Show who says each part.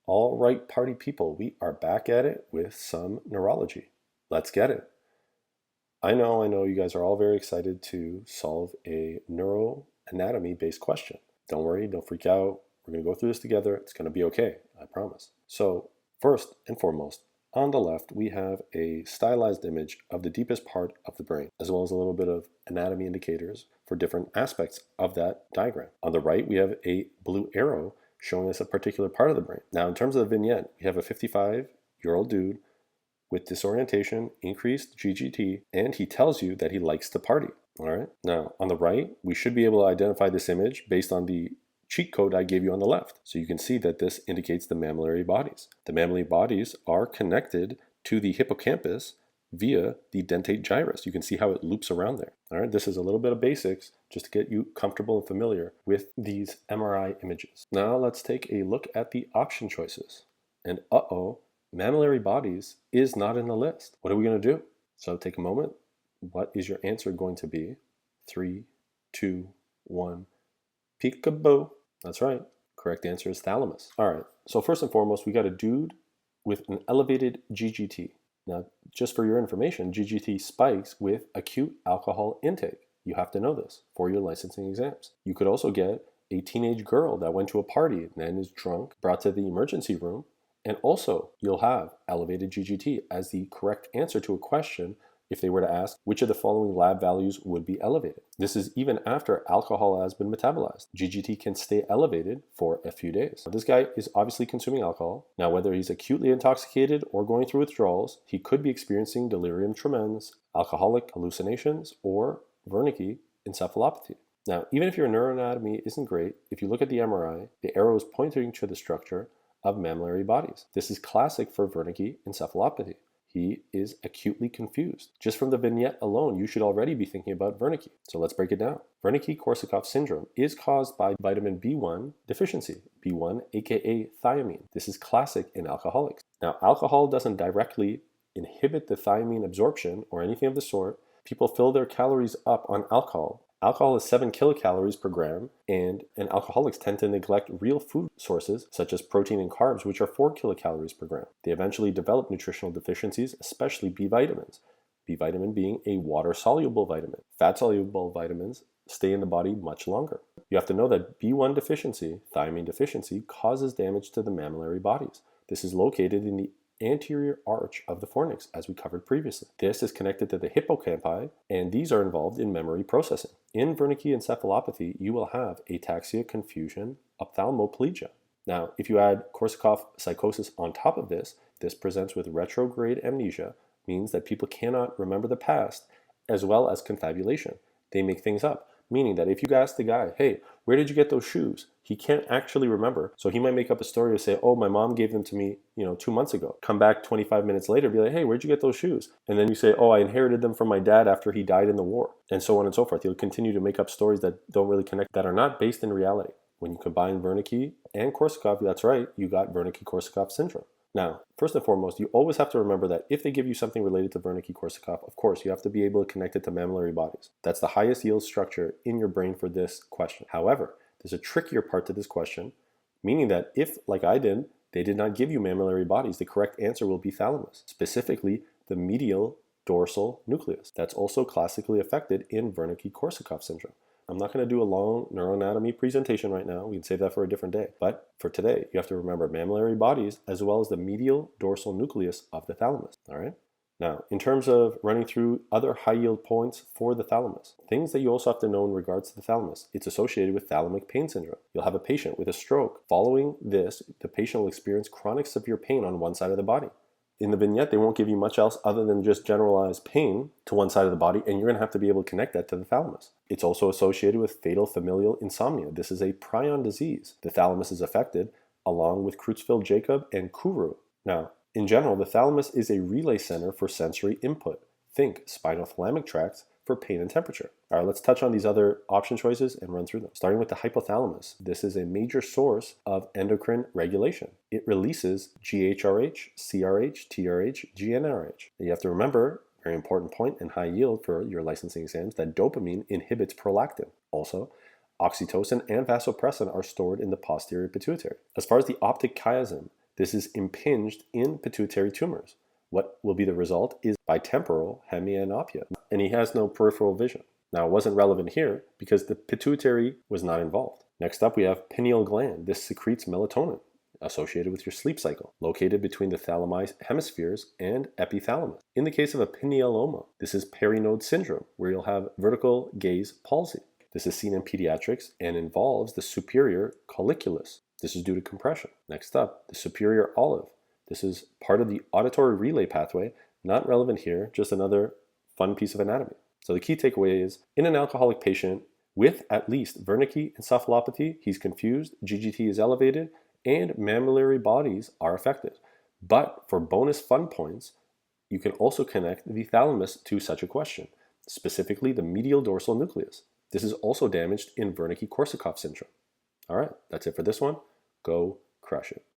Speaker 1: All right, party people, we are back at it with some neurology. Let's get it. I know you guys are all very excited to solve a neuroanatomy-based question. Don't worry, don't freak out. We're going to go through this together. It's going to be okay, I promise. So, first and foremost, on the left, we have a stylized image of the deepest part of the brain, as well as a little bit of anatomy indicators for different aspects of that diagram. On the right, we have a blue arrow showing us a particular part of the brain. Now, in terms of the vignette, we have a 55-year-old dude with disorientation, increased GGT, and he tells you that he likes to party. All right. Now, on the right, we should be able to identify this image based on the cheat code I gave you on the left. So you can see that this indicates the mammillary bodies. The mammillary bodies are connected to the hippocampus via the dentate gyrus. You can see how it loops around there. All right, this is a little bit of basics just to get you comfortable and familiar with these MRI images. Now let's take a look at the option choices. And mammillary bodies is not in the list. What are we going to do? So take a moment. What is your answer going to be? 3, 2, 1, peekaboo. That's right. Correct answer is thalamus. All right. So first and foremost, we got a dude with an elevated GGT. Now, just for your information, GGT spikes with acute alcohol intake. You have to know this for your licensing exams. You could also get a teenage girl that went to a party and then is drunk, brought to the emergency room, and also you'll have elevated GGT as the correct answer to a question if they were to ask which of the following lab values would be elevated. This is even after alcohol has been metabolized. GGT can stay elevated for a few days. This guy is obviously consuming alcohol. Now, whether he's acutely intoxicated or going through withdrawals, he could be experiencing delirium tremens, alcoholic hallucinations, or Wernicke encephalopathy. Now, even if your neuroanatomy isn't great, if you look at the MRI, the arrow is pointing to the structure of mammillary bodies. This is classic for Wernicke encephalopathy. He is acutely confused. Just from the vignette alone, you should already be thinking about Wernicke. So let's break it down. Wernicke-Korsakoff syndrome is caused by vitamin B1 deficiency, B1 aka thiamine. This is classic in alcoholics. Now, alcohol doesn't directly inhibit the thiamine absorption or anything of the sort. People fill their calories up on alcohol. Alcohol is 7 kilocalories per gram, and alcoholics tend to neglect real food sources such as protein and carbs, which are 4 kilocalories per gram. They eventually develop nutritional deficiencies, especially B vitamins. B vitamin being a water-soluble vitamin. Fat-soluble vitamins stay in the body much longer. You have to know that B1 deficiency, thiamine deficiency, causes damage to the mammillary bodies. This is located in the anterior arch of the fornix, as we covered previously. This is connected to the hippocampi, and these are involved in memory processing. In Wernicke encephalopathy, you will have ataxia, confusion, ophthalmoplegia. Now, if you add Korsakoff psychosis on top of this, this presents with retrograde amnesia, means that people cannot remember the past, as well as confabulation. They make things up, meaning that if you ask the guy, hey, where did you get those shoes? He can't actually remember. So he might make up a story to say, oh, my mom gave them to me, 2 months ago. Come back 25 minutes later, be like, hey, where'd you get those shoes? And then you say, oh, I inherited them from my dad after he died in the war, and so on and so forth. He'll continue to make up stories that don't really connect, that are not based in reality. When you combine Wernicke and Korsakoff, that's right, you got Wernicke-Korsakoff syndrome. Now, first and foremost, you always have to remember that if they give you something related to Wernicke-Korsakoff, of course, you have to be able to connect it to mammillary bodies. That's the highest yield structure in your brain for this question. However, there's a trickier part to this question, meaning that if, like I did, they did not give you mammillary bodies, the correct answer will be thalamus, specifically the medial dorsal nucleus. That's also classically affected in Wernicke-Korsakoff syndrome. I'm not going to do a long neuroanatomy presentation right now. We can save that for a different day. But for today, you have to remember mammillary bodies as well as the medial dorsal nucleus of the thalamus. All right? Now, in terms of running through other high yield points for the thalamus, things that you also have to know in regards to the thalamus, it's associated with thalamic pain syndrome. You'll have a patient with a stroke. Following this, the patient will experience chronic severe pain on one side of the body. In the vignette, they won't give you much else other than just generalized pain to one side of the body, and you're going to have to be able to connect that to the thalamus. It's also associated with fatal familial insomnia. This is a prion disease. The thalamus is affected along with Creutzfeldt-Jakob and Kuru. Now, in general, the thalamus is a relay center for sensory input. Think spinothalamic tracts for pain and temperature. All right, let's touch on these other option choices and run through them. Starting with the hypothalamus. This is a major source of endocrine regulation. It releases GHRH, CRH, TRH, GnRH. You have to remember, very important point and high yield for your licensing exams, that dopamine inhibits prolactin. Also, oxytocin and vasopressin are stored in the posterior pituitary. As far as the optic chiasm, This is impinged in pituitary tumors. What will be the result is bitemporal hemianopia, and he has no peripheral vision. Now, it wasn't relevant here because the pituitary was not involved. Next up, we have pineal gland. This secretes melatonin, associated with your sleep cycle, located between the thalamus hemispheres and epithalamus. In the case of a pinealoma, this is perinode syndrome, where you'll have vertical gaze palsy. This is seen in pediatrics and involves the superior colliculus. This is due to compression. Next up, the superior olive. This is part of the auditory relay pathway, not relevant here, just another fun piece of anatomy. So the key takeaway is, in an alcoholic patient with at least Wernicke encephalopathy, he's confused, GGT is elevated, and mammillary bodies are affected. But for bonus fun points, you can also connect the thalamus to such a question, specifically the medial dorsal nucleus. This is also damaged in Wernicke-Korsakoff syndrome. All right, that's it for this one. Go crush it.